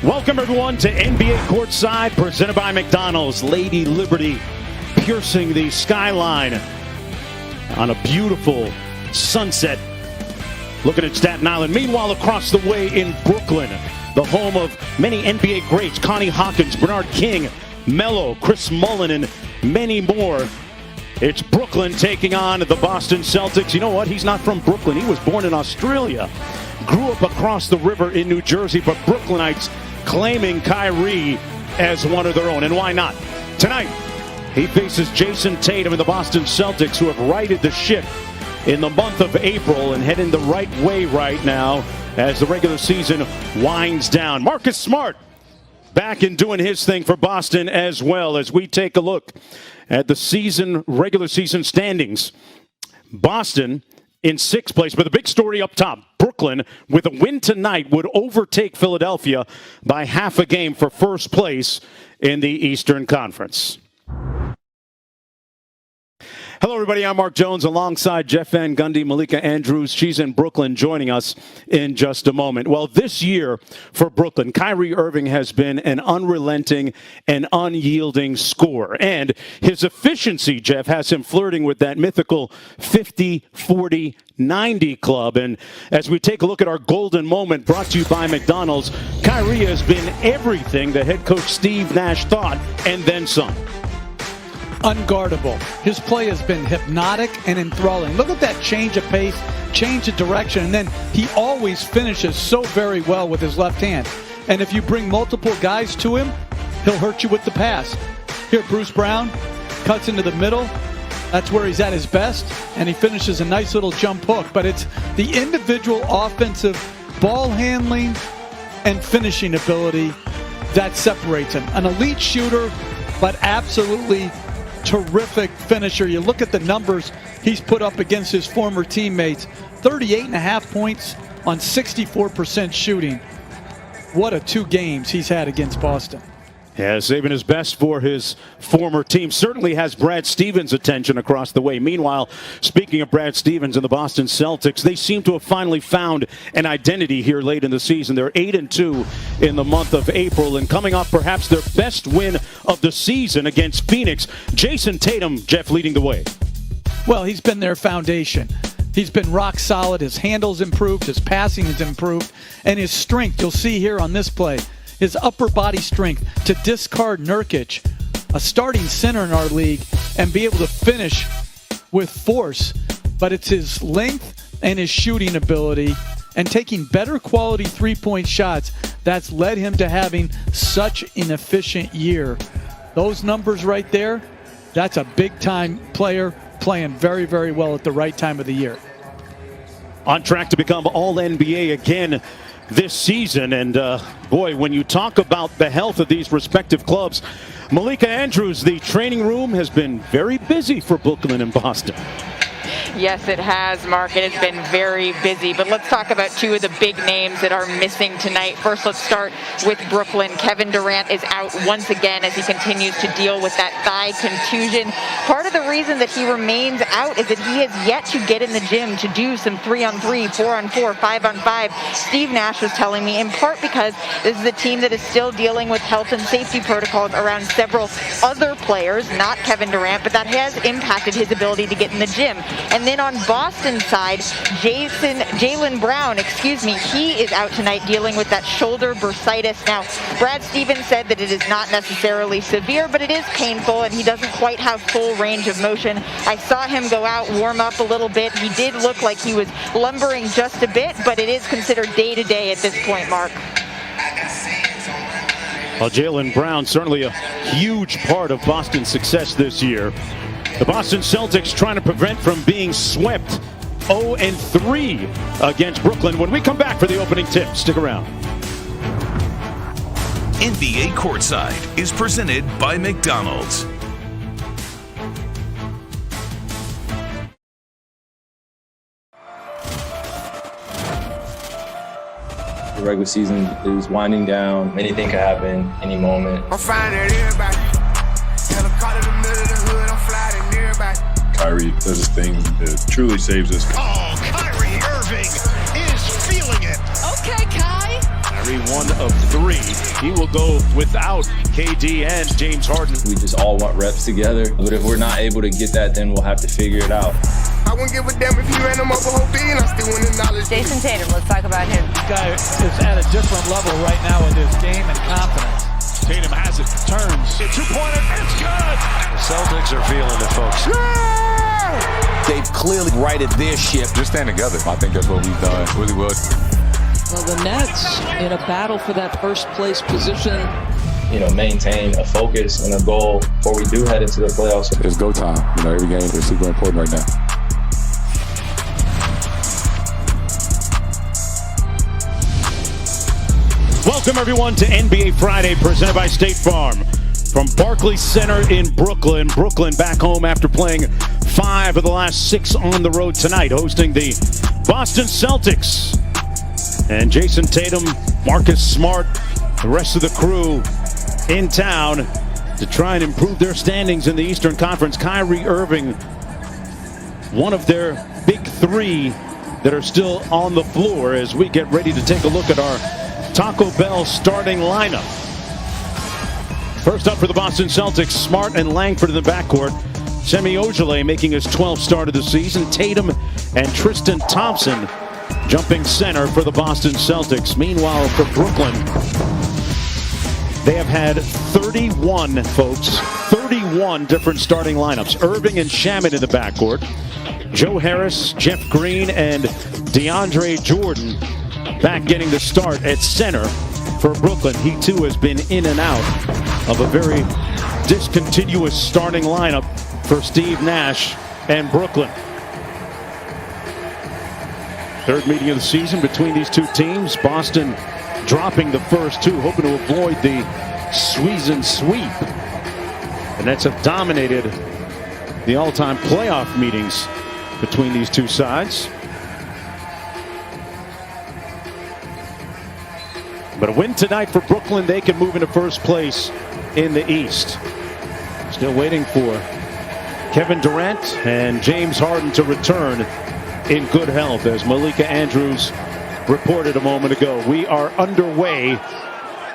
Welcome, everyone, to NBA Courtside, presented by McDonald's. Lady Liberty piercing the skyline on a beautiful sunset, looking at Staten Island. Meanwhile, across the way in Brooklyn, the home of many NBA greats, Connie Hawkins, Bernard King, Melo, Chris Mullin, and many more. It's Brooklyn taking on the Boston Celtics. You know what? He's not from Brooklyn. He was born in Australia. Grew up across the river in New Jersey, but Brooklynites claiming Kyrie as one of their own. And why not? Tonight, he faces Jason Tatum and the Boston Celtics, who have righted the ship in the month of April and heading the right way right now as the regular season winds down. Marcus Smart back and doing his thing for Boston as well, as we take a look at the regular season standings. Boston in 6th place, but the big story up top, Brooklyn, with a win tonight, would overtake Philadelphia by half a game for first place in the Eastern Conference. Hello, everybody. I'm Mark Jones alongside Jeff Van Gundy, Malika Andrews. She's in Brooklyn joining us in just a moment. Well, this year for Brooklyn, Kyrie Irving has been an unrelenting and unyielding scorer. And his efficiency, Jeff, has him flirting with that mythical 50-40-90 club. And as we take a look at our golden moment brought to you by McDonald's, Kyrie has been everything that head coach Steve Nash thought, and then some. Unguardable. His play has been hypnotic and enthralling. Look at that change of pace, change of direction, and then he always finishes so very well with his left hand. And if you bring multiple guys to him, he'll hurt you with the pass. Here, Bruce Brown cuts into the middle. That's where he's at his best, and he finishes a nice little jump hook. But it's the individual offensive ball handling and finishing ability that separates him. An elite shooter, but absolutely terrific finisher. You look at the numbers he's put up against his former teammates. 38.5 points on 64% shooting. What a 2 games he's had against Boston. Yeah, saving his best for his former team. Certainly has Brad Stevens' attention across the way. Meanwhile, speaking of Brad Stevens and the Boston Celtics, they seem to have finally found an identity here late in the season. They're 8-2 in the month of April, and coming off perhaps their best win of the season against Phoenix. Jason Tatum, Jeff, leading the way. Well, he's been their foundation. He's been rock solid. His handle's improved, his passing has improved, and his strength, you'll see here on this play, his upper body strength to discard Nurkic, a starting center in our league, and be able to finish with force. But it's his length and his shooting ability and taking better quality three-point shots that's led him to having such an efficient year. Those numbers right there, that's a big-time player playing very, very well at the right time of the year. On track to become All-NBA again this season. And boy, when you talk about the health of these respective clubs, Malika Andrews, the training room has been very busy for Brooklyn and Boston. Yes, it has, Mark. It has been very busy. But let's talk about 2 of the big names that are missing tonight. First, let's start with Brooklyn. Kevin Durant is out once again as he continues to deal with that thigh contusion. Part of the reason that he remains out is that he has yet to get in the gym to do some 3-on-3, 4-on-4, 5-on-5. Steve Nash was telling me, in part because this is a team that is still dealing with health and safety protocols around several other players, not Kevin Durant, but that has impacted his ability to get in the gym. And then on Boston's side, Jaylen Brown, he is out tonight dealing with that shoulder bursitis. Now, Brad Stevens said that it is not necessarily severe, but it is painful, and he doesn't quite have full range of motion. I saw him go out, warm up a little bit. He did look like he was lumbering just a bit, but it is considered day-to-day at this point, Mark. Well, Jaylen Brown, certainly a huge part of Boston's success this year. The Boston Celtics trying to prevent from being swept 0-3 against Brooklyn. When we come back for the opening tip, stick around. NBA Courtside is presented by McDonald's. The regular season is winding down. Anything could happen any moment. I'm finding everybody. Helicopter in the middle of the hood, I'm flying everybody. Kyrie does a thing that truly saves us. Oh, Kyrie Irving is feeling it. Okay, Kai. Kyrie 1 of 3. He will go without KD and James Harden. We just all want reps together. But if we're not able to get that, then we'll have to figure it out. I wouldn't give a damn if he ran him up a whole bean. I still wouldn't acknowledge. Jason Tatum, let's talk about him. This guy is at a different level right now with his game and confidence. Tatum has it, turns. A 2-pointer, it's good! The Celtics are feeling it, folks. They've clearly righted their ship. Just stand together. I think that's what we've done really well. Well, the Nets in a battle for that first place position. Maintain a focus and a goal before we do head into the playoffs. It's go time. Every game is super important right now. Welcome, everyone, to NBA Friday, presented by State Farm. From Barclays Center in Brooklyn. Brooklyn back home after playing 5 of the last 6 on the road tonight, hosting the Boston Celtics. And Jason Tatum, Marcus Smart, the rest of the crew in town to try and improve their standings in the Eastern Conference. Kyrie Irving, one of their big 3 that are still on the floor as we get ready to take a look at our Taco Bell starting lineup. First up for the Boston Celtics, Smart and Langford in the backcourt. Semi Ojeleye making his 12th start of the season. Tatum and Tristan Thompson jumping center for the Boston Celtics. Meanwhile, for Brooklyn, they have had 31, folks, 31 different starting lineups. Irving and Shamet in the backcourt. Joe Harris, Jeff Green, and DeAndre Jordan back getting the start at center for Brooklyn. He too has been in and out of a very discontinuous starting lineup for Steve Nash and Brooklyn. Third meeting of the season between these two teams. Boston dropping the first 2, hoping to avoid the Sweezen sweep. The Nets have dominated the all-time playoff meetings between these two sides. But a win tonight for Brooklyn, they can move into first place in the East. Still waiting for Kevin Durant and James Harden to return in good health, as Malika Andrews reported a moment ago. We are underway